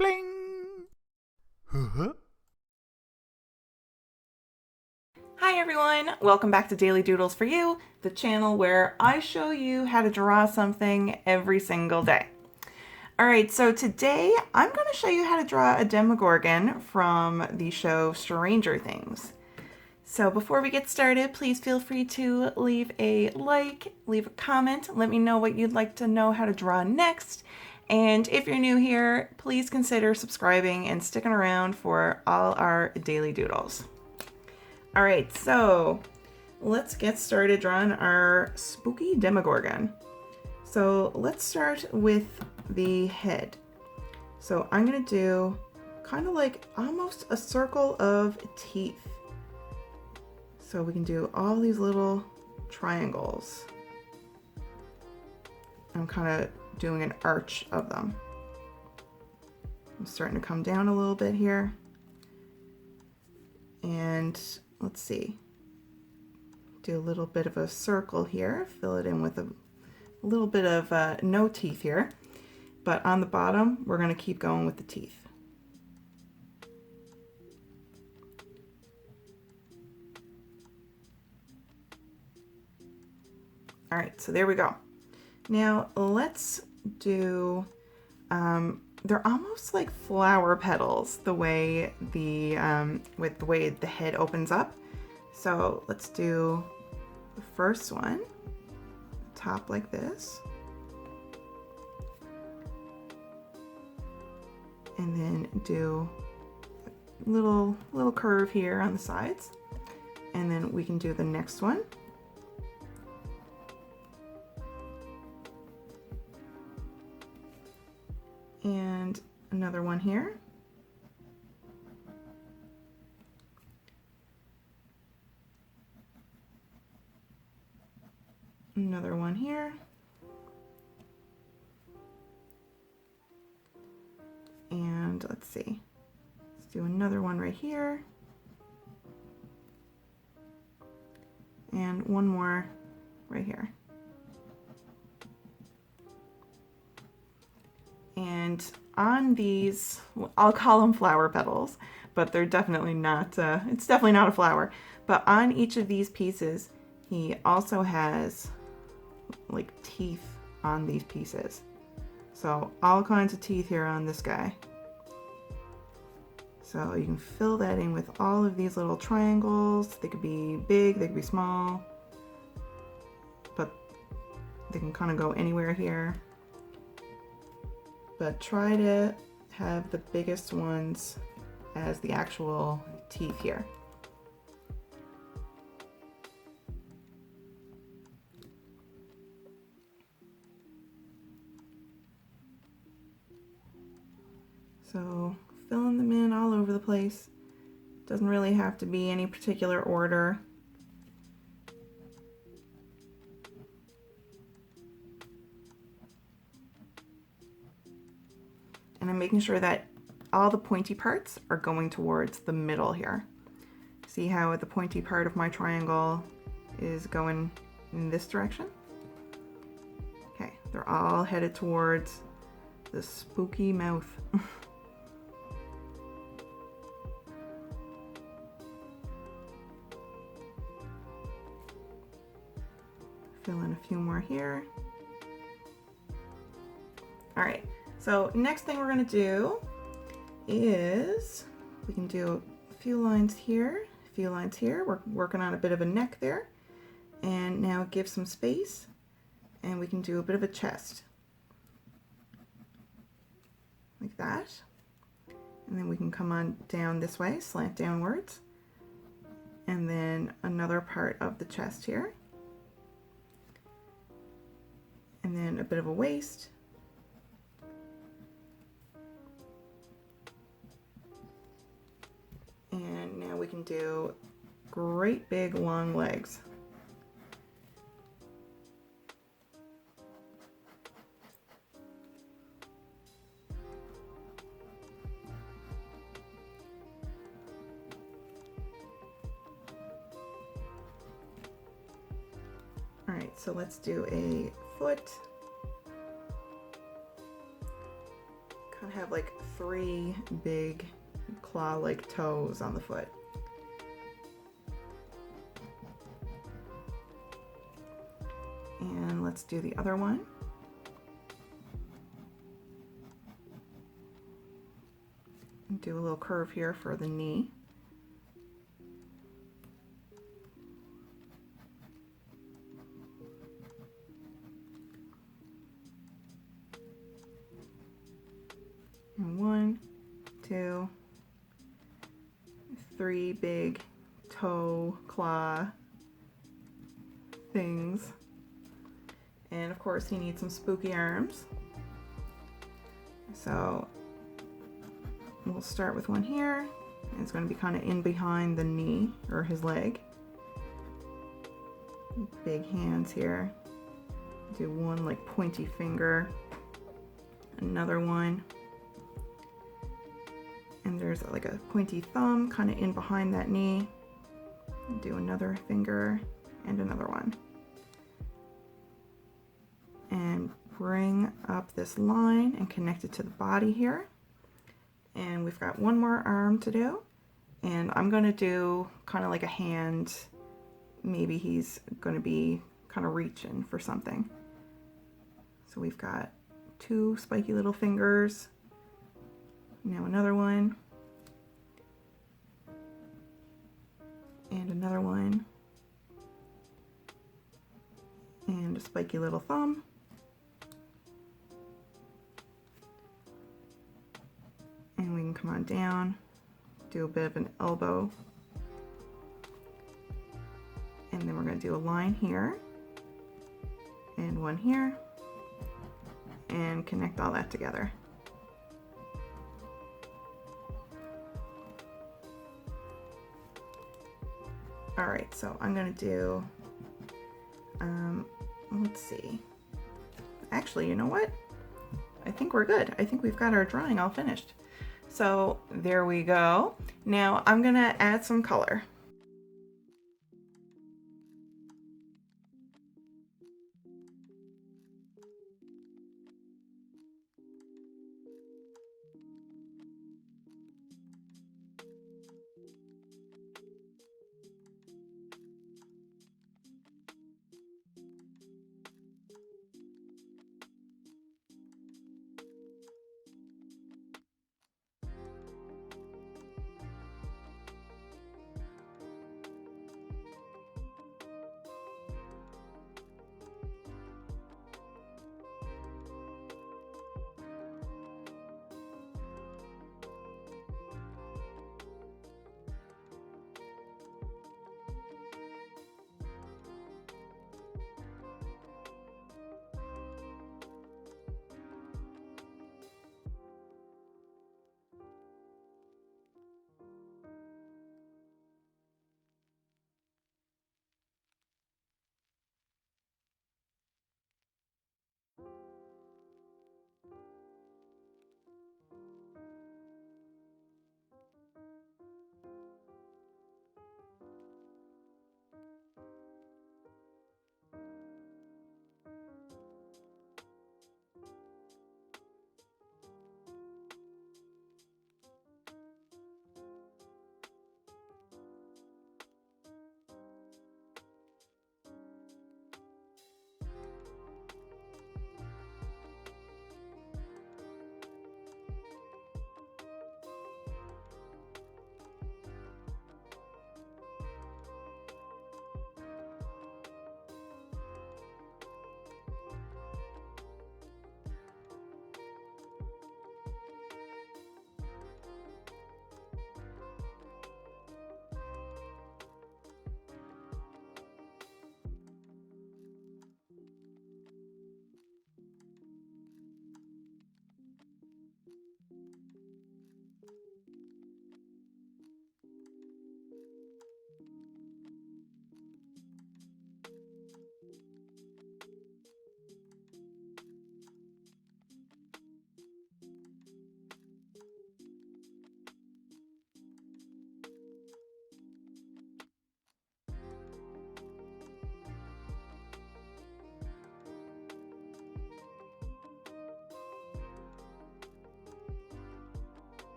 Bling! Huh? Hi everyone, welcome back to Daily Doodles for You, the channel where I show you how to draw something every single day. Alright, so today I'm going to show you how to draw a Demogorgon from the show Stranger Things. So before we get started, please feel free to leave a like, leave a comment, let me know what you'd like to know how to draw next. And if you're new here, please consider subscribing and sticking around for all our daily doodles. All right, so let's get started drawing our spooky Demogorgon. So let's start with the head. So I'm gonna do kind of like almost a circle of teeth. So we can do all these little triangles. I'm kind of doing an arch of them. I'm starting to come down a little bit here. And let's see. Do a little bit of a circle here, fill it in with a little bit of no teeth here. But on the bottom, we're gonna keep going with the teeth. All right, so there we go. Now let's do, they're almost like flower petals, the way with the way the head opens up. So let's do the first one, top like this. And then do a little curve here on the sides. And then we can do the next one. And another one here. Another one here. And let's see, let's do another one right here. And one more right here. And on these, I'll call them flower petals, but they're definitely not, it's definitely not a flower. But on each of these pieces, he also has like teeth on these pieces. So all kinds of teeth here on this guy. So you can fill that in with all of these little triangles. They could be big, they could be small, but they can kind of go anywhere here. But try to have the biggest ones as the actual teeth here. So filling them in all over the place. Doesn't really have to be any particular order. And I'm making sure that all the pointy parts are going towards the middle here. See how the pointy part of my triangle is going in this direction? Okay, they're all headed towards the spooky mouth. Fill in a few more here. All right, so next thing we're gonna do is we can do a few lines here, a few lines here. We're working on a bit of a neck there. And now give some space and we can do a bit of a chest. Like that. And then we can come on down this way, slant downwards. And then another part of the chest here. And then a bit of a waist. And now we can do great big long legs. All right, so let's do a foot. Kind of have like 3 big claw-like toes on the foot. And let's do the other one. And do a little curve here for the knee. And 1, 2, 3 big toe claw things. And of course he needs some spooky arms. So we'll start with one here. It's going to be kind of in behind the knee or his leg. Big hands here. Do one like pointy finger. Another one. And there's like a pointy thumb kind of in behind that knee. Do another finger and another one. And bring up this line and connect it to the body here. And we've got one more arm to do. And I'm going to do kind of like a hand. Maybe he's going to be kind of reaching for something. So we've got 2 spiky little fingers. Now another one. And another one. And a spiky little thumb. And we can come on down, do a bit of an elbow. And then we're going to do a line here. And one here. And connect all that together. Alright, so I'm going to do, let's see. Actually, you know what? I think we're good. I think we've got our drawing all finished. So there we go. Now I'm going to add some color.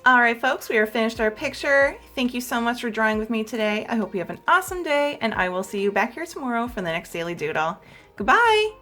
All right, folks, we are finished our picture. Thank you so much for drawing with me today. I hope you have an awesome day, and I will see you back here tomorrow for the next Daily Doodle. Goodbye!